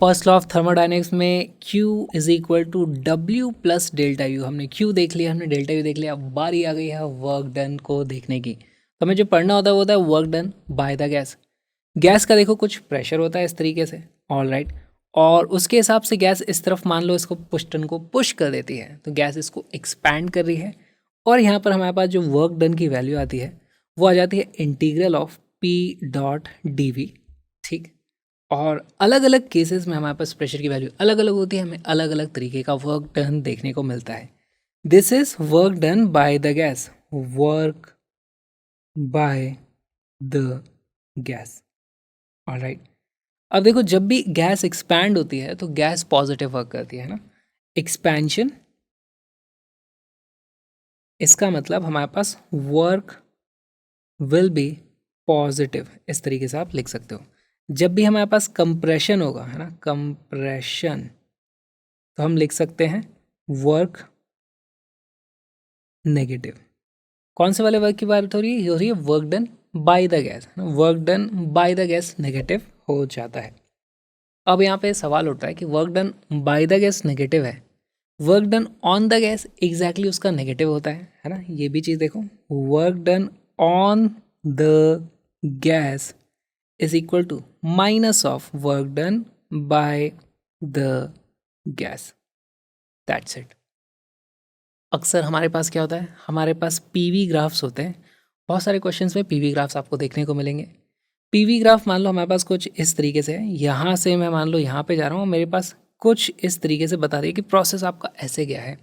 First law of thermodynamics में Q is equal to W plus delta U. हमने Q देख लिया, हमने डेल्टा यू देख लिया, अब बारी आ गई है वर्क डन को देखने की। तो हमें जो पढ़ना होता है वो होता है work done by the gas. Gas का देखो कुछ प्रेशर होता है इस तरीके से, ऑल राइट, और उसके हिसाब से गैस इस तरफ मान लो इसको पुस्टन को पुश कर देती है, तो गैस इसको एक्सपैंड कर रही है, और यहाँ पर हमारे पास जो वर्क डन की वैल्यू आती है वो आ जाती है integral of P dot D V. ठीक, और अलग अलग केसेस में हमारे पास प्रेशर की वैल्यू अलग अलग होती है, हमें अलग अलग तरीके का वर्क डन देखने को मिलता है। This is work done by the gas, work by the gas, alright. अब देखो जब भी गैस एक्सपैंड होती है तो गैस पॉजिटिव वर्क करती है ना, एक्सपेंशन, इसका मतलब हमारे पास वर्क विल बी पॉजिटिव, इस तरीके से आप लिख सकते हो। जब भी हमारे पास कंप्रेशन होगा, है ना, कंप्रेशन, तो हम लिख सकते हैं वर्क नेगेटिव। कौन से वाले वर्क की बात हो रही है? ये हो रही है work done by the gas. Work done by the gas negative हो जाता है। अब यहाँ पे सवाल उठता है कि work done by the gas negative है, work done on the gas exactly उसका नेगेटिव होता है ना, ये भी चीज़ देखो। Work done on the gas is equal to minus of work done by the gas. That's it. अक्सर हमारे पास क्या होता है, हमारे पास पीवी ग्राफ्स होते हैं। बहुत सारे क्वेश्चंस में पीवी ग्राफ्स आपको देखने को मिलेंगे। पीवी ग्राफ मान लो हमारे पास कुछ इस तरीके से है, यहाँ से मैं मान लो यहाँ पे जा रहा हूँ, मेरे पास कुछ इस तरीके से बता रही है कि प्रोसेस आपका ऐसे गया है।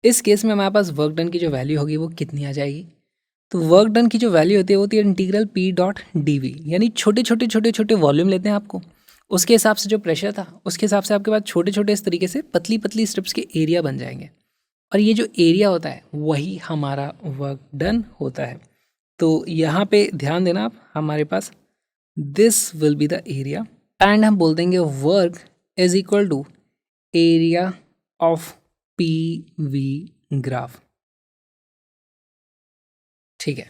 इस केस में हमारे पास वर्क डन की जो वैल्यू होगी वो कितनी आ जाएगी? तो वर्क डन की जो वैल्यू होती है वो होती है integral P dot D V, यानी छोटे छोटे वॉल्यूम लेते हैं आपको, उसके हिसाब से जो प्रेशर था उसके हिसाब से आपके पास छोटे छोटे इस तरीके से पतली पतली स्ट्रिप्स के एरिया बन जाएंगे, और ये जो एरिया होता है वही हमारा वर्क डन होता है। तो यहाँ पे ध्यान देना आप, हमारे पास this will be the area, and हम बोल देंगे work is equal to area of P V graph. ठीक है,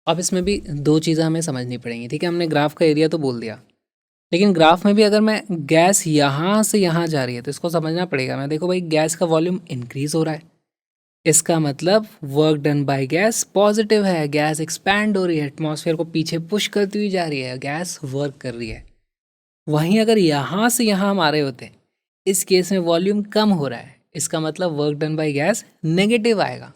अब इसमें भी दो चीज़ें हमें समझनी पड़ेंगी। ठीक है, हमने ग्राफ का एरिया तो बोल दिया, लेकिन ग्राफ में भी अगर मैं गैस यहाँ से यहाँ जा रही है तो इसको समझना पड़ेगा। मैं देखो भाई गैस का वॉल्यूम इंक्रीज हो रहा है, इसका मतलब work done by gas positive है, गैस एक्सपैंड हो रही है, एटमॉस्फेयर को पीछे पुश करती हुई जा रही है, गैस वर्क कर रही है। वहीं अगर यहाँ से यहाँ हम आ रहे होते, इस केस में वॉल्यूम कम हो रहा है, इसका मतलब work done by gas negative आएगा।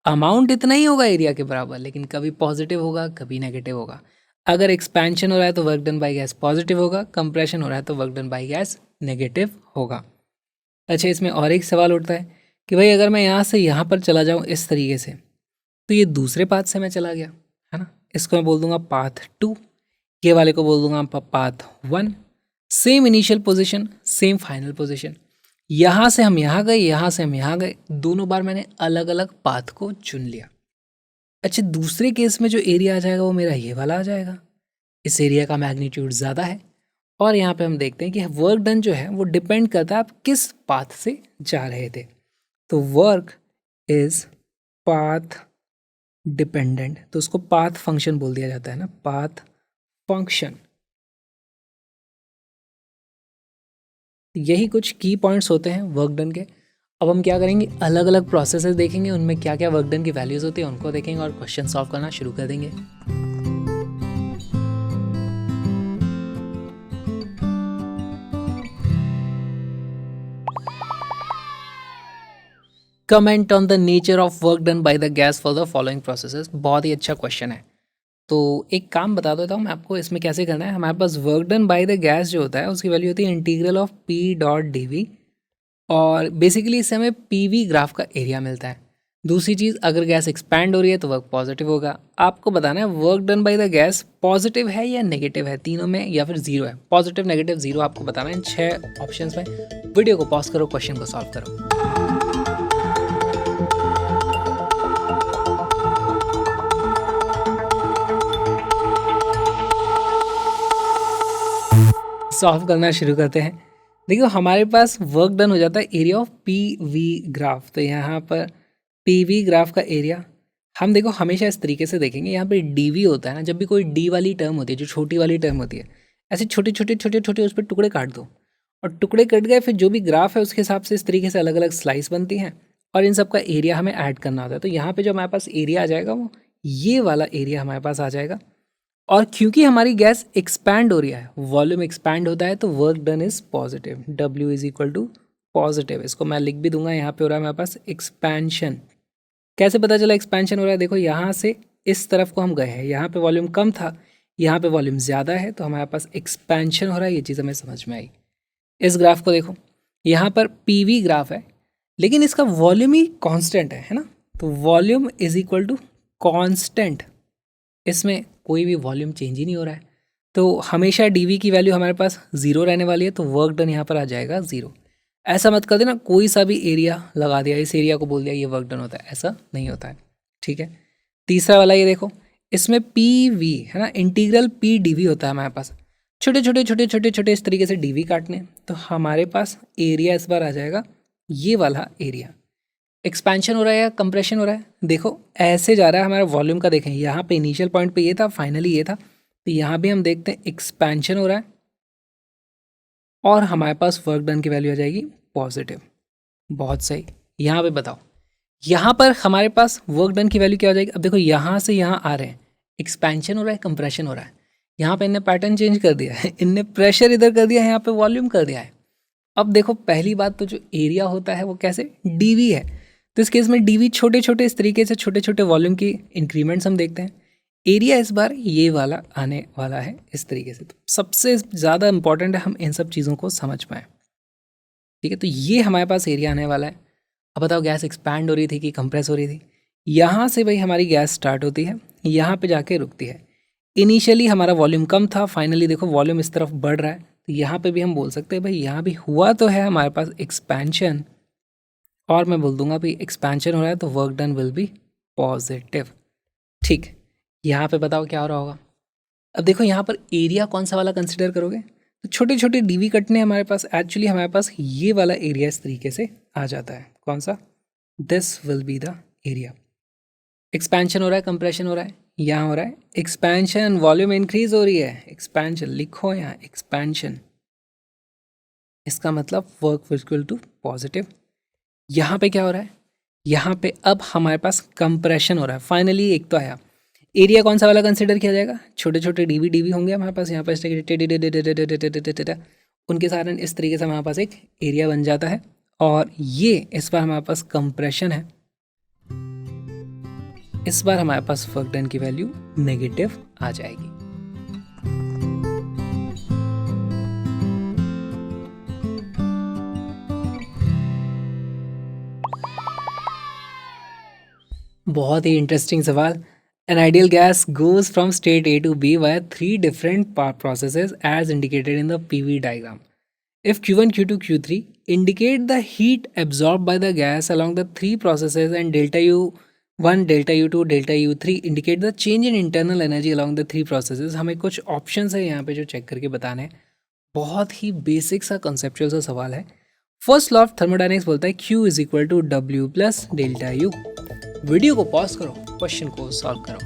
अमाउंट इतना ही होगा एरिया के बराबर, लेकिन कभी पॉजिटिव होगा कभी नेगेटिव होगा। अगर एक्सपेंशन हो रहा है तो work done by gas positive होगा, कंप्रेशन हो रहा है तो work done by gas negative होगा। अच्छा, इसमें और एक सवाल उठता है कि भाई अगर मैं यहाँ से यहाँ पर चला जाऊँ इस तरीके से, तो ये दूसरे पाथ से मैं चला गया, है ना, इसको मैं बोल दूंगा पाथ 2, ये वाले को बोल दूंगा path 1। Same initial position, same final position, यहाँ से हम यहाँ गए, यहाँ से हम यहाँ गए, दोनों बार मैंने अलग अलग पाथ को चुन लिया। अच्छा, दूसरे केस में जो एरिया आ जाएगा वो मेरा ये वाला आ जाएगा, इस एरिया का मैग्नीट्यूड ज़्यादा है, और यहाँ पे हम देखते हैं कि वर्क डन जो है वो डिपेंड करता है आप किस पाथ से जा रहे थे। तो वर्क इज पाथ डिपेंडेंट, तो उसको पाथ फंक्शन बोल दिया जाता है ना, पाथ फंक्शन। यही कुछ की पॉइंट्स होते हैं वर्क डन के। अब हम क्या करेंगे, अलग अलग प्रोसेसेस देखेंगे, उनमें क्या क्या वर्क डन की वैल्यूज होती है उनको देखेंगे और क्वेश्चन सॉल्व करना शुरू कर देंगे। Comment on the nature of work done by the gas for the following processes. बहुत ही अच्छा क्वेश्चन है, तो एक काम बता देता हूँ मैं आपको, इसमें कैसे करना है। हमारे पास work done by the gas जो होता है उसकी वैल्यू होती है integral of P dot D V, और बेसिकली इससे हमें पीवी ग्राफ का एरिया मिलता है। दूसरी चीज़, अगर गैस एक्सपैंड हो रही है तो वर्क पॉजिटिव होगा। आपको बताना है work done by the gas positive है या नेगेटिव है, तीनों में, या फिर जीरो है। पॉजिटिव नेगेटिव जीरो आपको बताना है इन 6 ऑप्शंस में। वीडियो को पॉज करो, क्वेश्चन को सॉल्व करो। सॉल्व करना शुरू करते हैं। देखो हमारे पास वर्क डन हो जाता है area of P V graph. तो यहाँ पर पी वी ग्राफ का एरिया हम देखो हमेशा इस तरीके से देखेंगे, यहाँ पे डी वी होता है ना, जब भी कोई डी वाली टर्म होती है, जो छोटी वाली टर्म होती है, ऐसे छोटे छोटे छोटे छोटे उस पर टुकड़े काट दो और टुकड़े कट गए, फिर जो भी ग्राफ है उसके हिसाब से इस तरीके से अलग अलग स्लाइस बनती हैं और इन सब का एरिया हमें ऐड करना होता है। तो यहाँ पे जो हमारे पास एरिया आ जाएगा वो ये वाला एरिया हमारे पास आ जाएगा। और क्योंकि हमारी गैस एक्सपैंड हो रही है, वॉल्यूम एक्सपैंड होता है, तो work done is positive, W is equal to positive. इसको मैं लिख भी दूंगा, यहाँ पे हो रहा है हमारे पास एक्सपेंशन। कैसे पता चला एक्सपेंशन हो रहा है? देखो यहाँ से इस तरफ को हम गए हैं, यहाँ पे वॉल्यूम कम था, यहाँ पे वॉल्यूम ज़्यादा है, तो हमारे पास एक्सपेंशन हो रहा है। ये चीज़ हमें समझ में आई। इस ग्राफ को देखो, यहाँ पर PV ग्राफ है लेकिन इसका वॉल्यूम ही कांस्टेंट है ना, तो volume is equal to constant, इसमें कोई भी वॉल्यूम चेंज ही नहीं हो रहा है, तो हमेशा DV की वैल्यू हमारे पास 0 रहने वाली है, तो वर्क डन यहाँ पर आ जाएगा 0। ऐसा मत कर देना कोई सा भी एरिया लगा दिया, इस एरिया को बोल दिया ये वर्क डन होता है, ऐसा नहीं होता है, ठीक है। तीसरा वाला ये देखो, इसमें PV है ना, इंटीग्रल PdV होता है हमारे पास, छोटे छोटे छोटे छोटे छोटे इस तरीके से DV काटने, तो हमारे पास एरिया इस बार आ जाएगा ये वाला एरिया। एक्सपेंशन हो रहा है या कंप्रेशन हो रहा है? देखो ऐसे जा रहा है हमारा वॉल्यूम का, देखें यहाँ पे इनिशियल पॉइंट पे ये था, फाइनली ये था, तो यहाँ भी हम देखते हैं एक्सपेंशन हो रहा है और हमारे पास वर्क डन की वैल्यू आ जाएगी पॉजिटिव। बहुत सही। यहाँ पे बताओ, यहाँ पर हमारे पास वर्क डन की वैल्यू क्या हो जाएगी? अब देखो यहाँ से यहाँ आ रहे हैं, एक्सपेंशन हो रहा है, कंप्रेशन हो रहा है, यहाँ पे इनने पैटर्न चेंज कर दिया है, इनने प्रेशर इधर कर दिया है, यहाँ पे वॉल्यूम कर दिया है। अब देखो पहली बात तो जो एरिया होता है वो कैसे DV है, तो इस केस में DV छोटे छोटे इस तरीके से छोटे छोटे वॉल्यूम की इंक्रीमेंट्स हम देखते हैं। एरिया इस बार ये वाला आने वाला है इस तरीके से। तो सबसे ज़्यादा इंपॉर्टेंट है हम इन सब चीज़ों को समझ पाएँ, ठीक है। तो ये हमारे पास एरिया आने वाला है। अब बताओ गैस एक्सपैंड हो रही थी कि कंप्रेस हो रही थी? यहाँ से भाई हमारी गैस स्टार्ट होती है, यहाँ पे जाके रुकती है। इनिशियली हमारा वॉल्यूम कम था, फाइनली देखो वॉल्यूम इस तरफ बढ़ रहा है, तो यहाँ पे भी हम बोल सकते हैं भाई यहाँ भी हुआ तो है हमारे पास एक्सपेंशन, और मैं बोल दूंगा भाई एक्सपेंशन हो रहा है तो work done will be positive, ठीक। यहाँ पे बताओ क्या हो रहा होगा? अब देखो यहाँ पर एरिया कौन सा वाला कंसिडर करोगे, तो छोटे छोटे DV कटने हमारे पास, एक्चुअली हमारे पास ये वाला एरिया इस तरीके से आ जाता है। कौन सा? This will be the area. Expansion हो रहा है, कंप्रेशन हो रहा है, यहाँ हो रहा है एक्सपेंशन, वॉल्यूम इंक्रीज हो रही है, एक्सपेंशन लिखो यहाँ एक्सपेंशन, इसका मतलब वर्क इक्वल टू पॉजिटिव। यहाँ पे क्या हो रहा है? यहाँ पे अब हमारे पास कंप्रेशन हो रहा है। फाइनली एक तो आया, एरिया कौन सा वाला कंसिडर किया जाएगा? छोटे छोटे DV होंगे हमारे पास यहाँ पर, उनके कारण इस तरीके से हमारे पास एक एरिया बन जाता है, और ये इस बार हमारे पास कंप्रेशन है, इस बार हमारे पास वर्क डन की वैल्यू नेगेटिव आ जाएगी। बहुत ही इंटरेस्टिंग सवाल। An ideal gas goes from state A to B via 3 different processes as indicated in the PV diagram. If Q1, Q2, Q3 indicate the heat absorbed by the gas along the 3 processes, and delta U1, delta U2, delta U3 indicate the change in internal energy along the 3 processes. हमें कुछ options है यहाँ पे जो check करके बताने हैं। बहुत ही बेसिक सा कंसेप्चुअल सा सवाल है। फर्स्ट लॉ ऑफ थर्मोडायनेमिक्स बोलता है Q is equal to W plus delta U। Video को पॉज करो, क्वेश्चन को सॉल्व करो।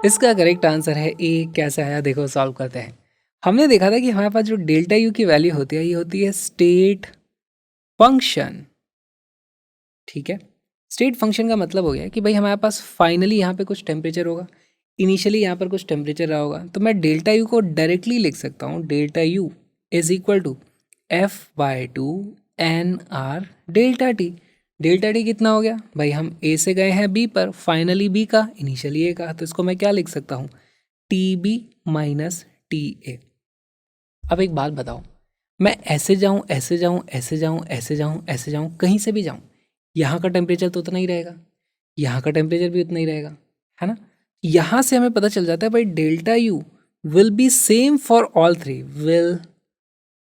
इसका करेक्ट आंसर है ए। कैसे आया देखो, सॉल्व करते हैं। हमने देखा था कि हमारे पास जो डेल्टा U की वैल्यू होती है ये होती है स्टेट फंक्शन, ठीक है। स्टेट फंक्शन का मतलब हो गया कि भाई हमारे पास फाइनली यहाँ पे कुछ टेम्परेचर होगा, इनिशियली यहाँ पर कुछ टेम्परेचर रहा होगा, तो मैं डेल्टा U को डायरेक्टली लिख सकता हूँ, delta U is equal to F/2 NR delta T। Delta T कितना हो गया भाई? हम A से गए हैं B पर, फाइनली B का, इनिशियली A का, तो इसको मैं क्या लिख सकता हूँ? TB minus TA। अब एक बात बताओ, मैं ऐसे जाऊँ, ऐसे जाऊँ, ऐसे जाऊँ, ऐसे जाऊँ, ऐसे जाऊँ, कहीं से भी जाऊँ, यहाँ का टेम्परेचर तो उतना ही रहेगा, यहाँ का टेम्परेचर भी उतना ही रहेगा, है ना। यहाँ से हमें पता चल जाता है भाई delta U will be same for all three, will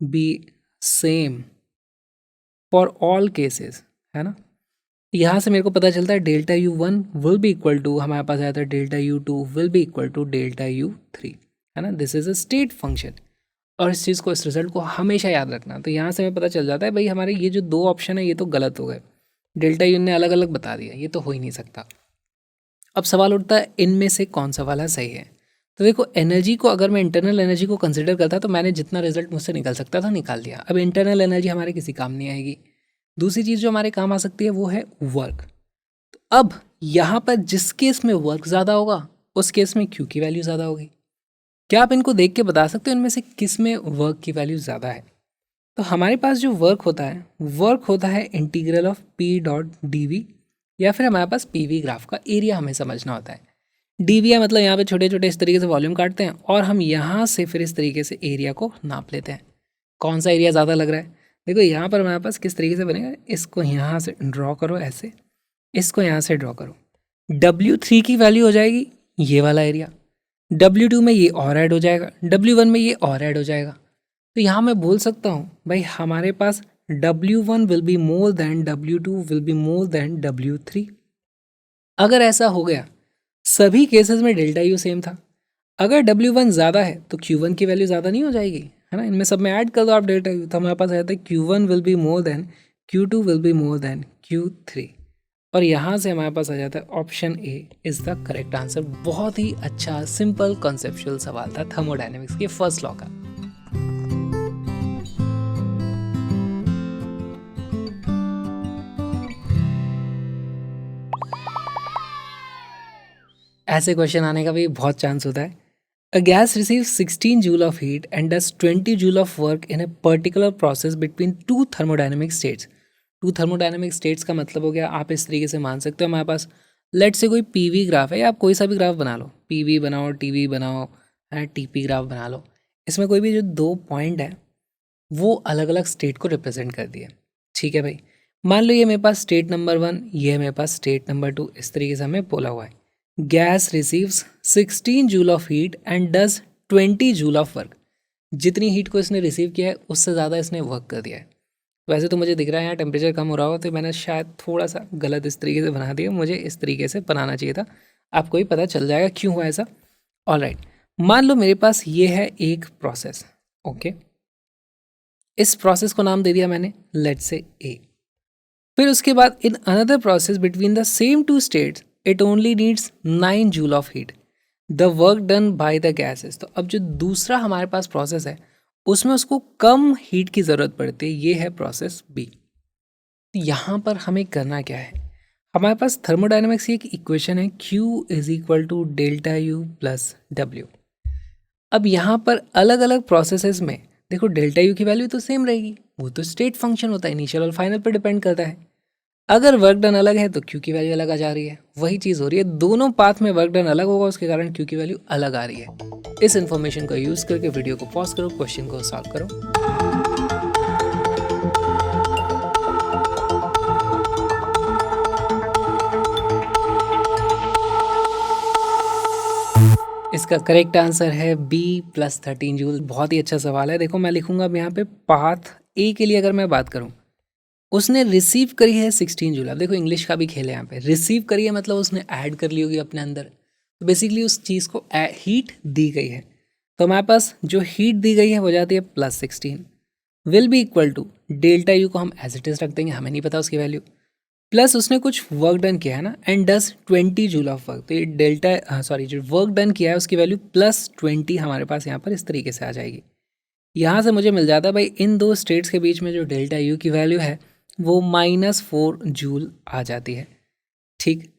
be same for all cases, है ना। यहाँ से मेरे को पता चलता है delta U1 will be equal to, हमारे पास आया था delta U2 will be equal to delta U3, है ना। This is a state function, और इस चीज़ को, इस रिजल्ट को हमेशा याद रखना। तो यहाँ से हमें पता चल जाता है भाई हमारे ये जो दो ऑप्शन है ये तो गलत हो गए, डेल्टा यू ने अलग अलग बता दिया, ये तो हो ही नहीं सकता। अब सवाल उठता है इनमें से कौन सा वाला सही है। तो देखो एनर्जी को अगर मैं इंटरनल एनर्जी को कंसिडर करता तो मैंने जितना रिजल्ट मुझसे निकल सकता था निकाल दिया। अब इंटरनल एनर्जी हमारे किसी काम नहीं आएगी। दूसरी चीज़ जो हमारे काम आ सकती है वो है वर्क। तो अब यहाँ पर जिस केस में वर्क ज़्यादा होगा उस केस में क्यू की वैल्यू ज़्यादा होगी। क्या आप इनको देख के बता सकते हो इनमें से किस में वर्क की वैल्यू ज़्यादा है? तो हमारे पास जो वर्क होता है integral of P dot D V, या फिर हमारे पास पी वी ग्राफ का एरिया हमें समझना होता है। डी वी मतलब यहाँ पे छोटे छोटे इस तरीके से वॉल्यूम काटते हैं और हम यहाँ से फिर इस तरीके से एरिया को नाप लेते हैं। कौन सा एरिया ज़्यादा लग रहा है? देखो यहाँ पर हमारे पास किस तरीके से बनेगा, इसको यहाँ से ड्रॉ करो ऐसे, इसको यहाँ से ड्रॉ करो। W3 की वैल्यू हो जाएगी ये वाला एरिया, W2 में ये और ऐड हो जाएगा, W1 में ये और ऐड हो जाएगा। तो यहाँ मैं बोल सकता हूँ भाई हमारे पास W1 will be more than W2 will be more than W3। अगर ऐसा हो गया, सभी केसेस में डेल्टा यू सेम था, अगर W1 ज़्यादा है तो Q1 की वैल्यू ज़्यादा नहीं हो जाएगी, है ना? इनमें सब में ऐड कर दो आप डेल्टा यू, तो हमारे पास आ जाता है Q1 will be more than Q2 will be more than Q3। और यहाँ से हमारे पास आ जाता है option A is the correct answer. बहुत ही अच्छा सिंपल कॉन्सेप्चुअल सवाल था थर्मोडायनेमिक्स के फर्स्ट लॉ का। ऐसे क्वेश्चन आने का भी बहुत चांस होता है। A gas receives 16 joule of heat and does 20 joule of work in a particular process between two thermodynamic states। Two thermodynamic states का मतलब हो गया, आप इस तरीके से मान सकते हो हमारे पास लेट से कोई पीवी ग्राफ है, या आप कोई सा भी ग्राफ बना लो, पीवी बनाओ, टीवी बनाओ, टीपी ग्राफ बना लो। इसमें कोई भी जो दो पॉइंट है वो अलग अलग स्टेट को रिप्रेजेंट कर दिए। ठीक है भाई, मान लो ये मेरे पास स्टेट नंबर 1, ये मेरे पास स्टेट नंबर 2, इस तरीके से हमें बोला हुआ है gas receives 16 joule of heat and does 20 joule of work. जितनी हीट को इसने रिसीव किया है उससे ज़्यादा इसने वर्क कर दिया है। वैसे तो मुझे दिख रहा है यहाँ टेम्परेचर कम हो रहा हो, तो मैंने शायद थोड़ा सा गलत इस तरीके से बना दिया, मुझे इस तरीके से बनाना चाहिए था। आपको ही पता चल जाएगा क्यों हुआ ऐसा। ऑलराइट, मान लो मेरे पास ये है एक प्रोसेस। ओके, इस प्रोसेस को नाम दे दिया मैंने लेट्स से ए। फिर उसके बाद in another process between the same two states it only needs 9 joule of heat, the work done by the gases. तो अब जो दूसरा हमारे पास प्रोसेस है उसमें उसको कम हीट की ज़रूरत पड़ती है, ये है प्रोसेस बी। यहाँ पर हमें करना क्या है, हमारे पास थर्मोडायनेमिक्स की एक इक्वेशन है Q is equal to delta U plus W. अब यहाँ पर अलग अलग प्रोसेसेस में देखो डेल्टा यू की वैल्यू तो सेम रहेगी, वो तो स्टेट फंक्शन होता है, इनिशियल और फाइनल पर डिपेंड करता है। अगर वर्क डन अलग है तो क्यू की वैल्यू अलग आ जा रही है, वही चीज़ हो रही है, दोनों पाथ में वर्क डन अलग होगा, उसके कारण क्यू की वैल्यू अलग आ रही है। इस इन्फॉर्मेशन का यूज़ करके वीडियो को पॉज करो, क्वेश्चन को सॉल्व करो। इसका करेक्ट आंसर है बी प्लस 13 जूल। बहुत ही अच्छा सवाल है। देखो मैं लिखूंगा अब यहाँ पे पाथ ए के लिए अगर मैं बात करूँ, उसने रिसीव करी है 16 जूल। अब देखो इंग्लिश का भी खेल है यहाँ पे, रिसीव करी है मतलब उसने ऐड कर ली होगी अपने अंदर, तो बेसिकली उस चीज़ को हीट दी गई है। तो हमारे पास जो हीट दी गई है हो जाती है plus 16, will be equal to delta U को हम एज इट इज रख देंगे, हमें नहीं पता उसकी वैल्यू, प्लस उसने कुछ वर्क डन किया है ना, and does 20 joule of work. तो ये डेल्टा जो वर्क डन किया है उसकी वैल्यू प्लस 20 हमारे पास यहाँ पर इस तरीके से आ जाएगी। यहाँ से मुझे मिल जाता है भाई इन दो स्टेट्स के बीच में जो डेल्टा यू की वैल्यू है वो -4 जूल आ जाती है। ठीक,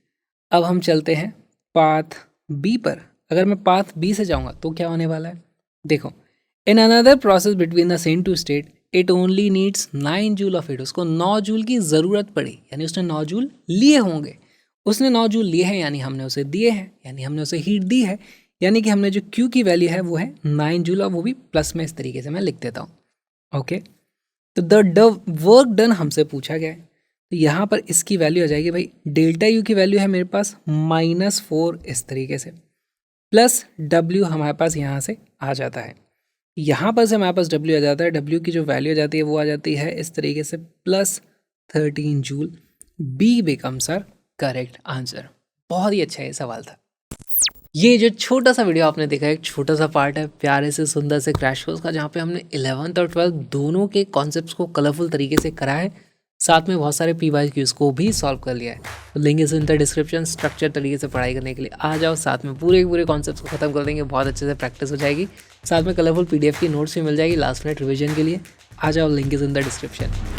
अब हम चलते हैं पाथ बी पर। अगर मैं पाथ बी से जाऊंगा तो क्या होने वाला है, देखो in another process between the same two state it only needs 9 joule of heat. उसको 9 जूल की ज़रूरत पड़ी, यानी उसने 9 जूल लिए होंगे। उसने 9 जूल लिए हैं यानी हमने उसे दिए हैं, यानी हमने उसे हीट दी है, यानी कि हमने जो क्यू की वैल्यू है वो है 9 जूल, और वो भी प्लस में इस तरीके से मैं लिख देता हूँ। ओके, तो द वर्क डन हमसे पूछा गया है, तो यहाँ पर इसकी वैल्यू आ जाएगी भाई डेल्टा यू की वैल्यू है मेरे पास -4 इस तरीके से, प्लस डब्ल्यू हमारे पास यहाँ से आ जाता है, यहाँ पर से हमारे पास डब्ल्यू आ जाता है, डब्ल्यू की जो वैल्यू आ जाती है वो आ जाती है इस तरीके से plus 13 joule. B becomes our correct answer. बहुत ही अच्छा ये सवाल था। ये जो छोटा सा वीडियो आपने देखा, एक छोटा सा पार्ट है प्यारे से सुंदर से क्रैश कोर्स का, जहाँ पे हमने 11th और 12th दोनों के कॉन्सेप्ट्स को कलरफुल तरीके से करा है। साथ में बहुत सारे PYQs को भी सॉल्व कर लिया है। तो link is in the description. Structure तरीके से पढ़ाई करने के लिए आ जाओ, साथ में पूरे कॉन्सेप्ट्स को खत्म कर देंगे, बहुत अच्छे से प्रैक्टिस हो जाएगी। साथ में कलरफुल PDF की नोट्स भी मिल जाएगी लास्ट मिनट रिविजन के लिए। आ जाओ, link is in the description.